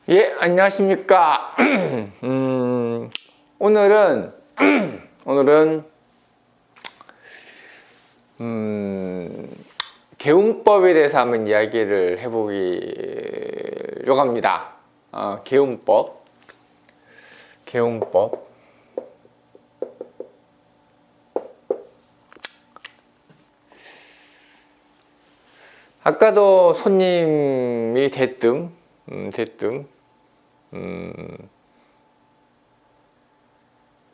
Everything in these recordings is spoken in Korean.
예, 안녕하십니까. 오늘은, 오늘은, 개운법에 대해서 한번 이야기를 해보려고 합니다. 개운법. 개운법. 아까도 손님이 대뜸,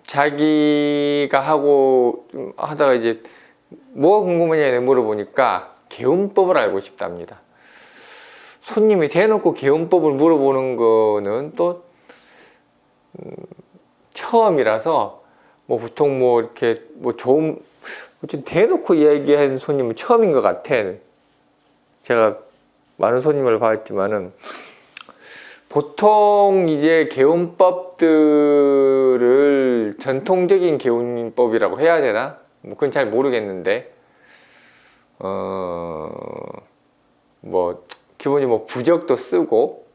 자기가 하다가 이제 뭐가 궁금하냐 물어보니까 개운법을 알고 싶답니다. 손님이 대놓고 개운법을 물어보는 거는 또 처음이라서 보통 이렇게 좀 대놓고 이야기한 손님은 처음인 것 같아. 제가 많은 손님을 봤지만은 보통 이제 개운법들을 전통적인 개운법이라고 해야 되나? 그건 잘 모르겠는데, 기본이 부적도 쓰고,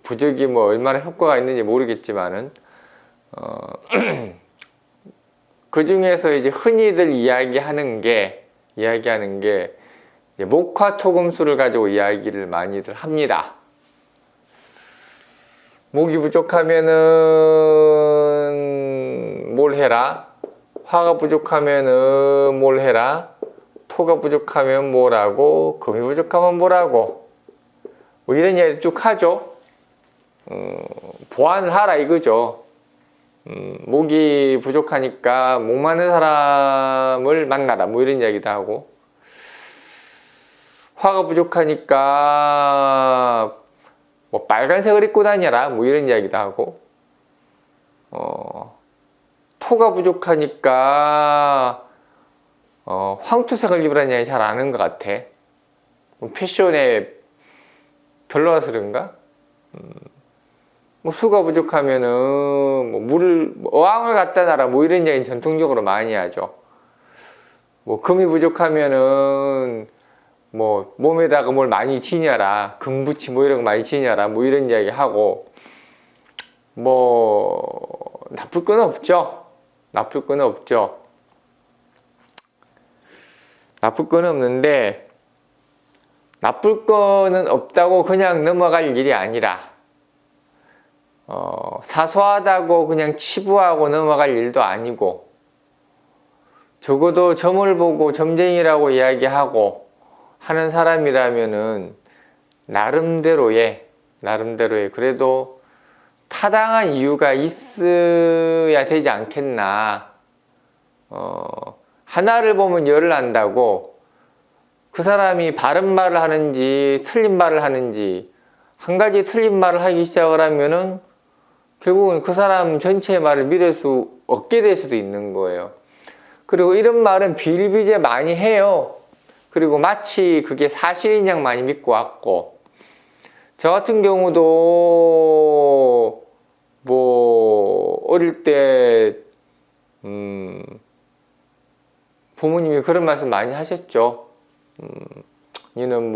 부적이 얼마나 효과가 있는지 모르겠지만은, 그 중에서 이제 흔히들 이야기하는 게 목화토금수를 가지고 이야기를 많이들 합니다. 목이 부족하면은 뭘 해라? 화가 부족하면은 뭘 해라? 토가 부족하면 뭐라고? 금이 부족하면 뭐라고? 이런 이야기 쭉 하죠. 보완을 하라 이거죠. 목이 부족하니까 목 많은 사람을 만나라 이런 이야기도 하고, 화가 부족하니까 빨간색을 입고 다녀라 이런 이야기도 하고, 토가 부족하니까 황토색을 입으라는 이야기 잘 아는 것 같아. 패션에 별로라서 그런가? 수가 부족하면은 물을 어항을 갖다 놔라 이런 이야기는 전통적으로 많이 하죠. 금이 부족하면은 몸에다가 뭘 많이 지녀라, 금붙이 이런 거 많이 지녀라 이런 이야기 하고, 나쁠 건 없죠. 나쁠 건 없는데, 나쁠 거는 없다고 그냥 넘어갈 일이 아니라, 사소하다고 그냥 치부하고 넘어갈 일도 아니고, 적어도 점을 보고 점쟁이라고 이야기하고 하는 사람이라면은 나름대로의 그래도 타당한 이유가 있어야 되지 않겠나. 하나를 보면 열을 안다고 그 사람이 바른 말을 하는지 틀린 말을 하는지 한 가지 틀린 말을 하기 시작을 하면은 결국은 그 사람 전체의 말을 믿을 수 없게 될 수도 있는 거예요. 그리고 이런 말은 비일비재 많이 해요. 그리고 마치 그게 사실인 양 많이 믿고 왔고, 저 같은 경우도 어릴 때 부모님이 그런 말씀 많이 하셨죠. 니는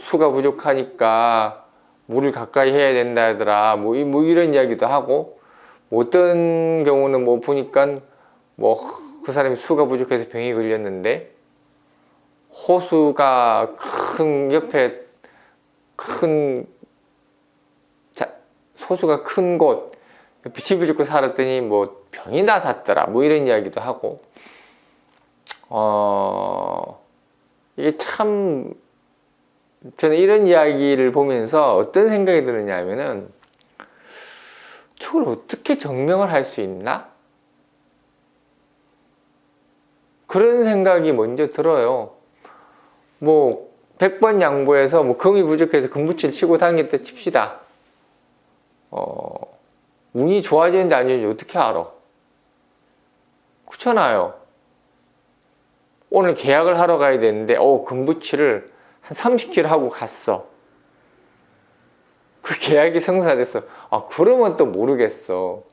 수가 부족하니까 물을 가까이 해야 된다 하더라 이런 이야기도 하고, 어떤 경우는 보니까 그 사람이 수가 부족해서 병이 걸렸는데 호수가 옆에 호수가 큰 곳 옆에 집을 짓고 살았더니 병이 나섰더라 이런 이야기도 하고, 이게 참 저는 이런 이야기를 보면서 어떤 생각이 드느냐면은, 저걸 어떻게 증명을 할 수 있나? 그런 생각이 먼저 들어요. 100번 양보해서 금이 부족해서 금붙이를 치고 다녔다 칩시다. 운이 좋아지는지 안 좋아지는지 어떻게 알아? 그렇잖아요. 오늘 계약을 하러 가야 되는데 금붙이를 한 30kg 하고 갔어. 그 계약이 성사됐어. 그러면 또 모르겠어.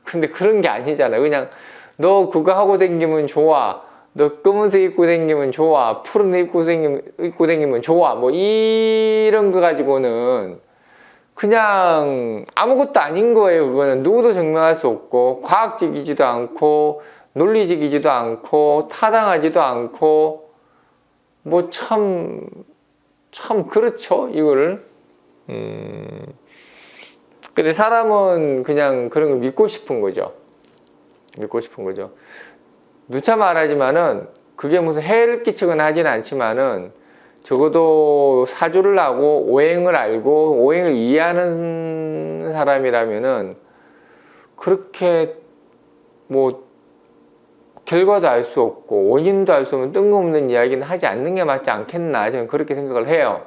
근데 그런 게 아니잖아. 그냥 너 그거 하고 다니면 좋아, 너 검은색 입고 다니면 좋아, 푸른 입고 다니면 좋아 이런 거 가지고는 그냥 아무것도 아닌 거예요. 그거는 누구도 증명할 수 없고 과학적이지도 않고 논리적이지도 않고 타당하지도 않고 뭐 참 그렇죠 이거를. 근데 사람은 그냥 그런 걸 믿고 싶은 거죠. 믿고 싶은 거죠. 누차 말하지만은 그게 무슨 해를 끼치거나 하진 않지만은 적어도 사주를 하고 오행을 알고 오행을 이해하는 사람이라면은 그렇게 뭐 결과도 알 수 없고 원인도 알 수 없는 뜬금없는 이야기는 하지 않는 게 맞지 않겠나 저는 그렇게 생각을 해요.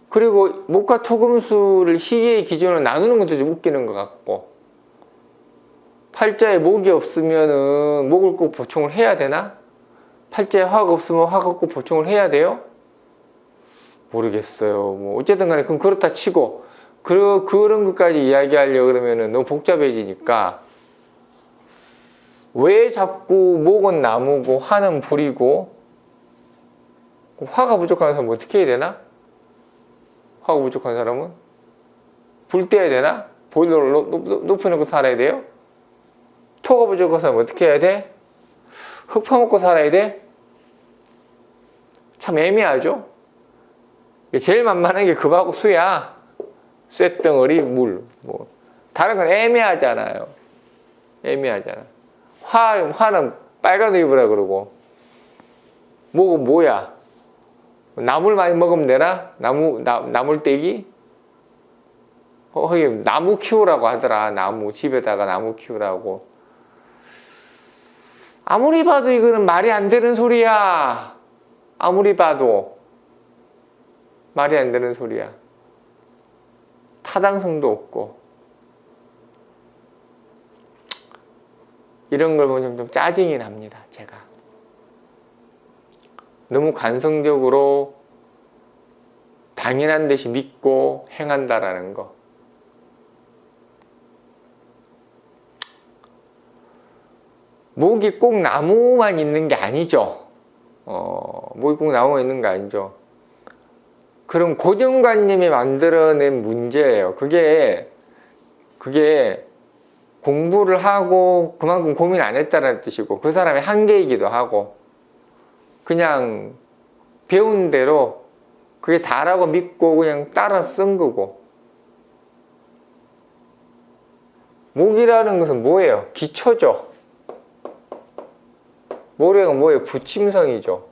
그리고 목과 토금수를 희귀의 기준으로 나누는 것도 좀 웃기는 것 같고 팔자에 목이 없으면은 목을 꼭 보충을 해야 되나? 팔자에 화가 없으면 화가 꼭 보충을 해야 돼요? 모르겠어요. 뭐 어쨌든 간에 그럼 그렇다 치고 그런 것까지 이야기하려고 그러면은 너무 복잡해지니까 왜 자꾸 목은 나무고 화는 불이고 화가 부족한 사람은 어떻게 해야 되나? 화가 부족한 사람은 불 떼야 되나? 보일러를 높여놓고 살아야 돼요? 토가 부족한 사람은 어떻게 해야 돼? 흙 파먹고 살아야 돼? 참 애매하죠? 제일 만만한 게 금하고 수야. 쇳덩어리, 물. 뭐 다른 건 애매하잖아요. 애매하잖아. 화는 빨간 우유라 그러고. 목은 뭐야? 나물 많이 먹으면 되나? 나물떼기? 나무 키우라고 하더라. 집에다가 나무 키우라고. 아무리 봐도 이거는 말이 안 되는 소리야. 아무리 봐도 말이 안 되는 소리야. 타당성도 없고. 이런 걸 보면 좀 짜증이 납니다. 제가 너무 관성적으로 당연한 듯이 믿고 행한다라는 거. 목이 꼭 나무만 있는 게 아니죠. 목이 꼭 나무만 있는 게 아니죠. 그럼 고정관념이 만들어낸 문제예요. 그게 공부를 하고 그만큼 고민 안 했다는 뜻이고 그 사람의 한계이기도 하고 그냥 배운 대로 그게 다라고 믿고 그냥 따라 쓴 거고. 목이라는 것은 뭐예요? 기초죠. 목이란 뭐예요? 부침성이죠.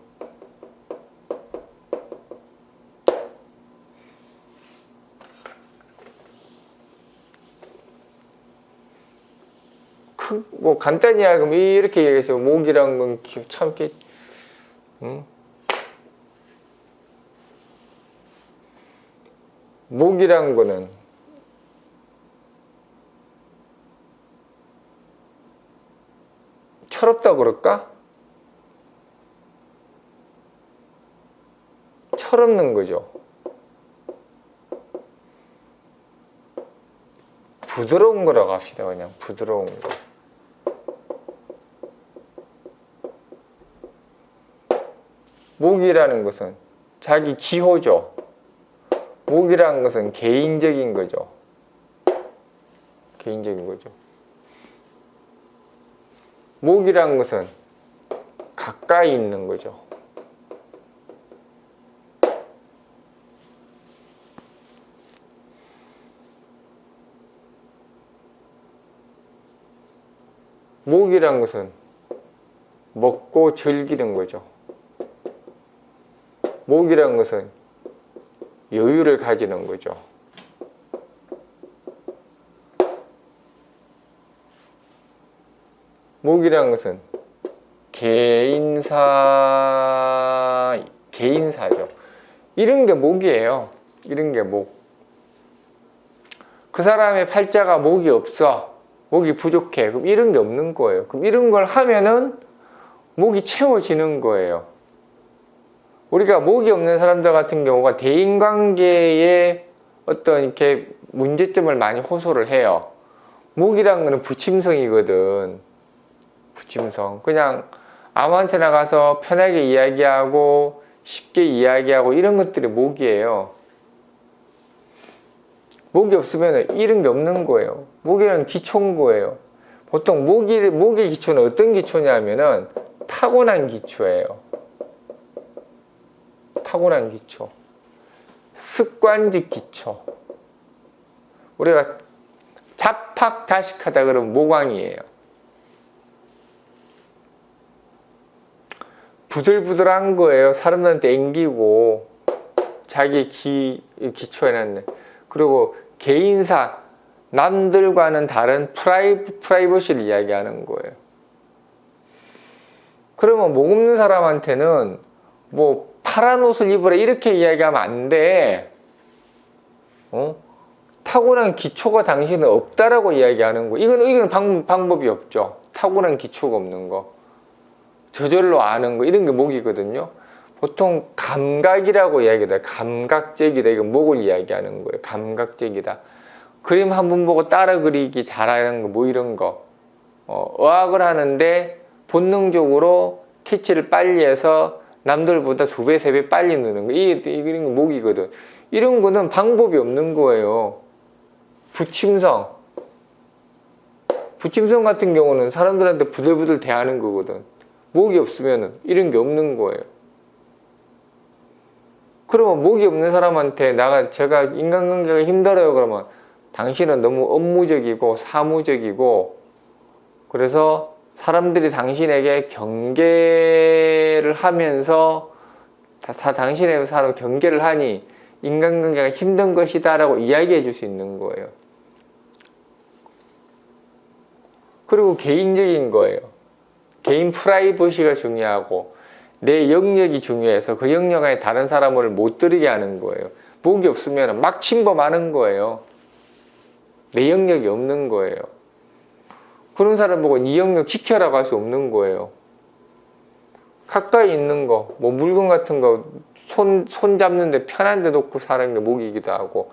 뭐 간단히 하면 이렇게 얘기해서 목이란 건 참 목이란 거는 철없다고 그럴까? 철없는 거죠. 부드러운 거라고 합시다. 그냥 부드러운 거. 목이라는 것은 자기 기호죠. 목이라는 것은 개인적인 거죠. 개인적인 거죠. 목이라는 것은 가까이 있는 거죠. 목이라는 것은 먹고 즐기는 거죠. 목이라는 것은 여유를 가지는 거죠. 목이라는 것은 개인사죠. 이런 게 목이에요. 이런 게 목. 그 사람의 팔자가 목이 없어. 목이 부족해. 그럼 이런 게 없는 거예요. 그럼 이런 걸 하면은 목이 채워지는 거예요. 우리가 목이 없는 사람들 같은 경우가 대인관계에 어떤 이렇게 문제점을 많이 호소를 해요. 목이란 거는 부침성이거든. 부침성. 그냥 아무한테나 가서 편하게 이야기하고 쉽게 이야기하고 이런 것들이 목이에요. 목이 없으면 이런 게 없는 거예요. 목이란 기초인 거예요. 보통 목의 기초는 어떤 기초냐면은 타고난 기초예요. 타고난 기초. 습관적 기초. 우리가 잡학다식하다 그러면 모광이에요. 부들부들한 거예요. 사람들한테 앵기고 자기 기초해놨네. 그리고 개인사, 남들과는 다른 프라이버시를 이야기하는 거예요. 그러면 목 없는 사람한테는 뭐 파란 옷을 입으라 이렇게 이야기하면 안 돼. 타고난 기초가 당신은 없다라고 이야기하는 거. 이건 방법이 없죠. 타고난 기초가 없는 거. 저절로 아는 거. 이런 게 목이거든요. 보통 감각이라고 이야기해요. 감각적이다. 이건 목을 이야기하는 거예요. 감각적이다. 그림 한 번 보고 따라 그리기 잘하는 거. 뭐 이런 거. 어학을 하는데 본능적으로 캐치를 빨리 해서 남들보다 2배, 3배 빨리 느는 거. 이런 거 목이거든. 이런 거는 방법이 없는 거예요. 부침성 같은 경우는 사람들한테 부들부들 대하는 거거든. 목이 없으면 이런 게 없는 거예요. 그러면 목이 없는 사람한테 제가 인간관계가 힘들어요 그러면 당신은 너무 업무적이고 사무적이고 그래서 사람들이 당신에게 경계를 하면서 당신의 사람 경계를 하니 인간관계가 힘든 것이다 라고 이야기해 줄 수 있는 거예요. 그리고 개인적인 거예요. 개인 프라이버시가 중요하고 내 영역이 중요해서 그 영역 안에 다른 사람을 못 들이게 하는 거예요. 목이 없으면 막 침범하는 거예요. 내 영역이 없는 거예요. 그런 사람 보고 네 영역 지켜라고 할 수 없는 거예요. 가까이 있는 거, 뭐 물건 같은 거 손 잡는데 편한 데 놓고 사는 게 목이기도 하고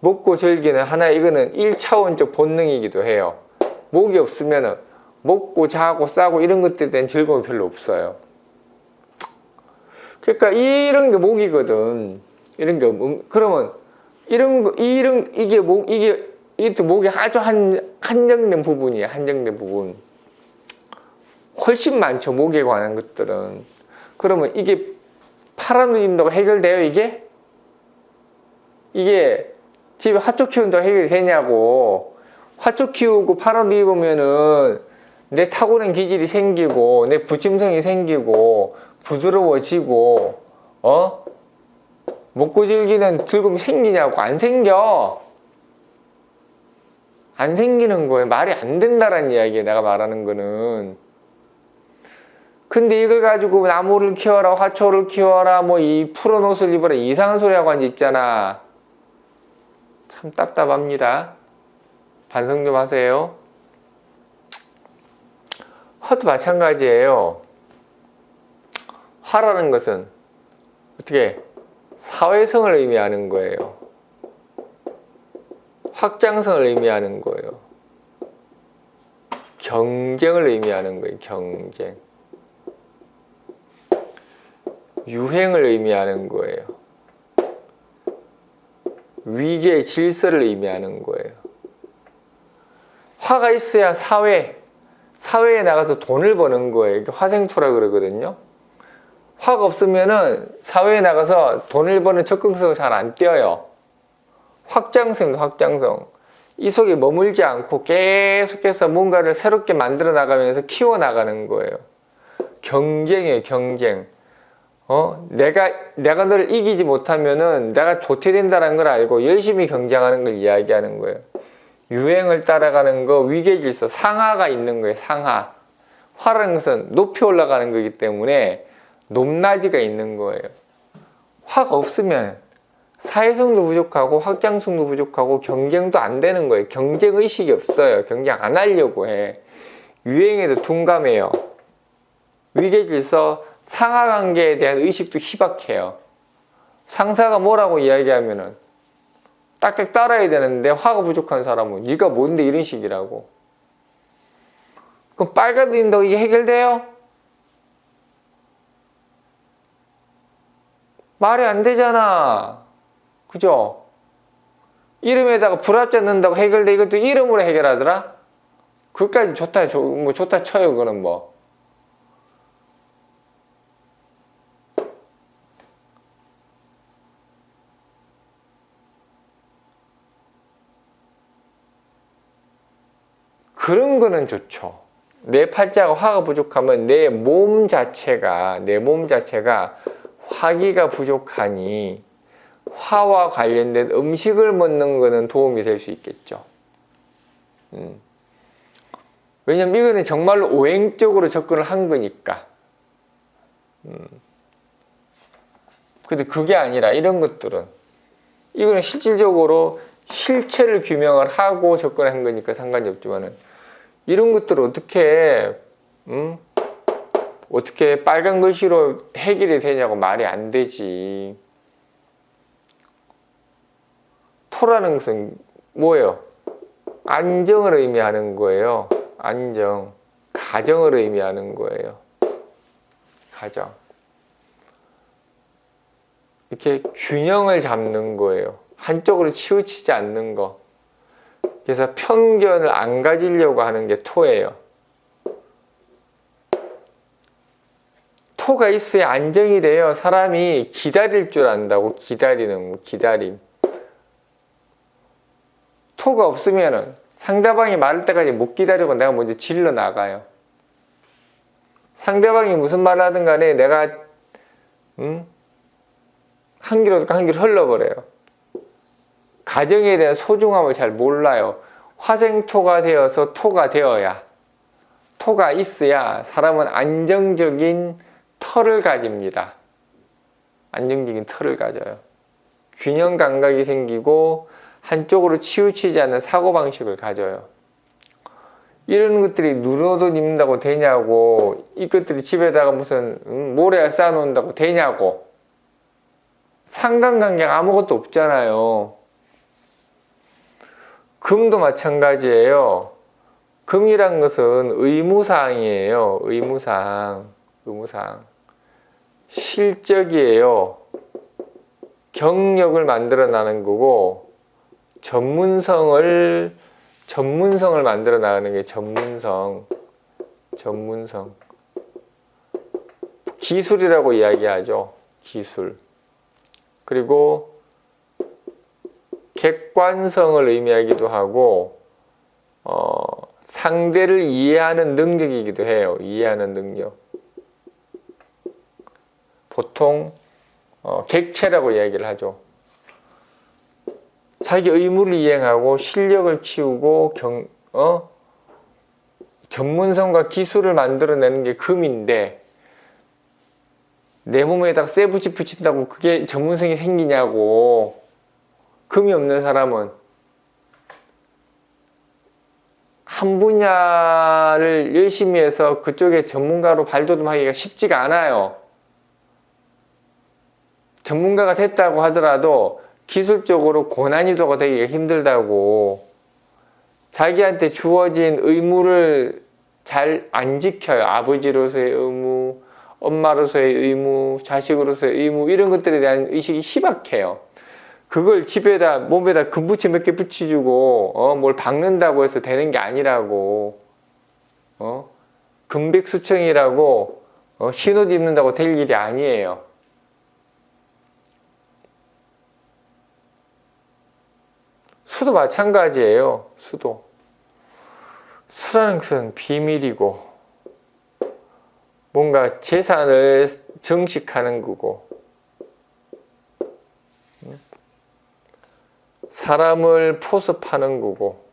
먹고 즐기는 이거는 1차원적 본능이기도 해요. 목이 없으면 먹고 자고 싸고 이런 것들에 대한 즐거움이 별로 없어요. 그러니까 이런 게 목이거든. 이런 게 그러면 이게 목이 아주 한정된 부분이에요. 한정된 부분. 훨씬 많죠. 목에 관한 것들은. 그러면 이게 파란 옷 입는다고 해결돼요? 이게 집에 화초 키운다고 해결이 되냐고. 화초 키우고 파란 옷 입으면은 내 타고난 기질이 생기고 내 부침성이 생기고 부드러워지고 먹고 즐기는 즐거움이 생기냐고. 안 생겨. 안 생기는 거예요. 말이 안 된다라는 이야기예요. 내가 말하는 거는. 근데 이걸 가지고 나무를 키워라, 화초를 키워라, 뭐 이 푸른 옷을 입어라 이상한 소리 하고 앉아있잖아. 참 답답합니다. 반성 좀 하세요. 화도 마찬가지예요. 화라는 것은 어떻게 사회성을 의미하는 거예요. 확장성을 의미하는 거예요. 경쟁을 의미하는 거예요. 경쟁. 유행을 의미하는 거예요. 위계 질서를 의미하는 거예요. 화가 있어야 사회에 나가서 돈을 버는 거예요. 화생투라 그러거든요. 화가 없으면은 사회에 나가서 돈을 버는 접근성이 잘 안 띄어요. 확장성. 이 속에 머물지 않고 계속해서 뭔가를 새롭게 만들어 나가면서 키워 나가는 거예요. 경쟁이에요. 경쟁. 내가 너를 이기지 못하면은 내가 도태된다는 걸 알고 열심히 경쟁하는 걸 이야기하는 거예요. 유행을 따라가는 거, 위계질서, 상하가 있는 거예요. 상하. 화라는 것은 높이 올라가는 거기 때문에 높낮이가 있는 거예요. 화가 없으면 사회성도 부족하고 확장성도 부족하고 경쟁도 안 되는 거예요. 경쟁의식이 없어요. 경쟁 안 하려고 해. 유행에도 둔감해요. 위계질서, 상하관계에 대한 의식도 희박해요. 상사가 뭐라고 이야기하면은 딱딱 따라야 되는데 화가 부족한 사람은 네가 뭔데 이런 식이라고. 그럼 빨간 인도 이게 해결돼요? 말이 안 되잖아. 그죠? 이름에다가 불화자 넣는다고 해결돼. 이것도 이름으로 해결하더라? 그까지 좋다, 뭐 좋다 쳐요, 그거는 뭐. 그런 거는 좋죠. 내 팔자가 화가 부족하면 내 몸 자체가 화기가 부족하니 화와 관련된 음식을 먹는 거는 도움이 될 수 있겠죠. 왜냐면 이거는 정말로 오행적으로 접근을 한 거니까. 근데 그게 아니라 이런 것들은 이거는 실질적으로 실체를 규명을 하고 접근한 거니까 상관이 없지만은 이런 것들을 어떻게 빨간 글씨로 해결이 되냐고 말이 안 되지. 토라는 것은 뭐예요? 안정을 의미하는 거예요. 안정. 가정을 의미하는 거예요. 가정. 이렇게 균형을 잡는 거예요. 한쪽으로 치우치지 않는 거. 그래서 편견을 안 가지려고 하는 게 토예요. 토가 있어야 안정이 돼요. 사람이 기다릴 줄 안다고. 기다림. 토가 없으면은 상대방이 말할 때까지 못 기다리고 내가 먼저 질러 나가요. 상대방이 무슨 말을 하든 간에 내가 한 귀로 흘러버려요. 가정에 대한 소중함을 잘 몰라요. 화생토가 되어서 토가 되어야, 토가 있어야 사람은 안정적인 터를 가집니다. 안정적인 터를 가져요. 균형 감각이 생기고 한쪽으로 치우치지 않는 사고방식을 가져요. 이런 것들이 눈으로도 입는다고 되냐고, 이것들이 집에다가 무슨 모래 쌓아놓는다고 되냐고. 상관관계가 아무것도 없잖아요. 금도 마찬가지예요. 금이란 것은 의무사항이에요. 의무사항. 실적이에요. 경력을 만들어나는 거고, 전문성을 만들어 나가는 게 전문성. 기술이라고 이야기하죠. 기술. 그리고 객관성을 의미하기도 하고, 상대를 이해하는 능력이기도 해요. 이해하는 능력. 보통 객체라고 이야기를 하죠. 자기 의무를 이행하고 실력을 키우고 전문성과 기술을 만들어내는 게 금인데, 내 몸에다가 쇠붙이 붙인다고 그게 전문성이 생기냐고. 금이 없는 사람은 한 분야를 열심히 해서 그쪽에 전문가로 발돋움하기가 쉽지가 않아요. 전문가가 됐다고 하더라도 기술적으로 고난이도가 되기가 힘들다고. 자기한테 주어진 의무를 잘 안 지켜요. 아버지로서의 의무, 엄마로서의 의무, 자식으로서의 의무, 이런 것들에 대한 의식이 희박해요. 그걸 집에다 몸에다 금붙이 몇 개 붙여주고 뭘 박는다고 해서 되는 게 아니라고. 금백수청이라고 흰옷 입는다고 될 일이 아니에요. 수도 마찬가지예요. 수라는 것은 비밀이고 뭔가 재산을 증식하는 거고, 사람을 포섭하는 거고,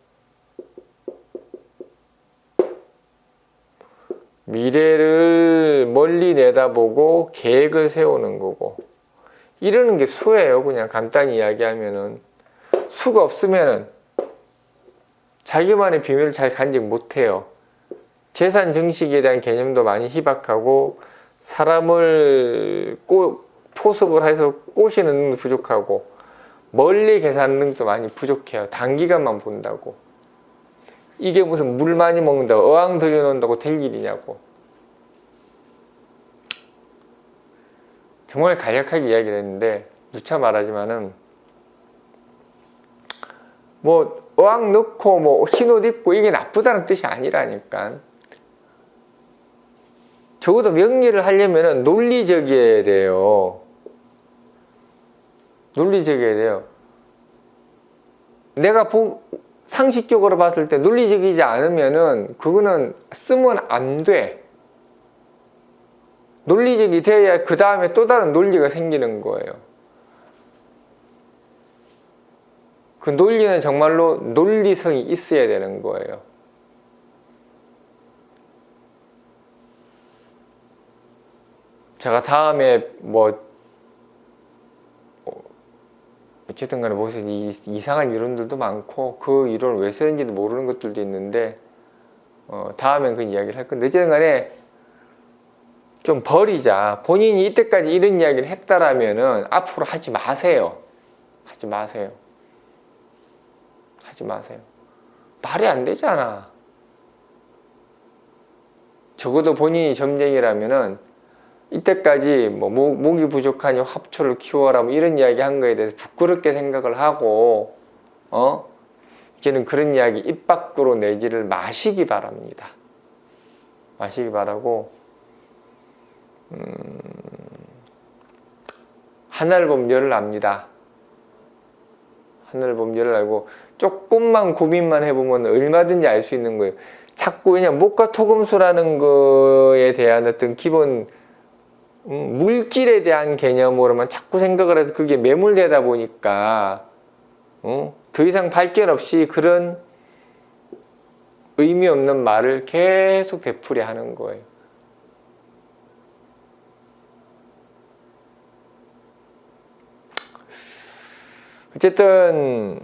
미래를 멀리 내다보고 계획을 세우는 거고, 이러는 게 수예요. 그냥 간단히 이야기하면은. 수가 없으면 자기만의 비밀을 잘 간직 못해요. 재산 증식에 대한 개념도 많이 희박하고, 사람을 포섭을 해서 꼬시는 능력도 부족하고, 멀리 계산하는 능력도 많이 부족해요. 단기간만 본다고. 이게 무슨 물 많이 먹는다고 어항 들여놓는다고 될 일이냐고. 정말 간략하게 이야기를 했는데 누차 말하지만은 뭐 어학 넣고 뭐 흰옷 입고 이게 나쁘다는 뜻이 아니라니까. 적어도 명리를 하려면은 논리적이어야 돼요. 논리적이어야 돼요. 내가 상식적으로 봤을 때 논리적이지 않으면은 그거는 쓰면 안 돼. 논리적이 되어야 그 다음에 또 다른 논리가 생기는 거예요. 그 논리는 정말로 논리성이 있어야 되는 거예요. 제가 다음에 어쨌든 간에 무슨 이상한 이론들도 많고 그 이론을 왜 쓰는지도 모르는 것들도 있는데 다음엔 그 이야기를 할 건데 어쨌든 간에 좀 버리자. 본인이 이때까지 이런 이야기를 했다라면은 앞으로 하지 마세요. 하지 마세요. 하지 마세요. 말이 안 되잖아. 적어도 본인이 점쟁이라면은 이때까지 뭐 목이 부족하니 합초를 키워라 뭐 이런 이야기 한 거에 대해서 부끄럽게 생각을 하고 이제는 그런 이야기 입 밖으로 내지를 마시기 바랍니다. 마시기 바라고 하늘 보면 열을 압니다. 하늘 보면 열을 알고 조금만 고민만 해보면 얼마든지 알 수 있는 거예요. 자꾸 그냥 목과 토금수라는 거에 대한 어떤 기본 물질에 대한 개념으로만 자꾸 생각을 해서 그게 매몰되다 보니까 더 이상 발전 없이 그런 의미 없는 말을 계속 되풀이 하는 거예요. 어쨌든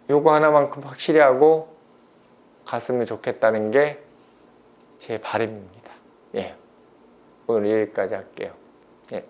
요거 하나만큼 확실히 하고 갔으면 좋겠다는 게 제 바람입니다. 예. 오늘 여기까지 할게요. 예.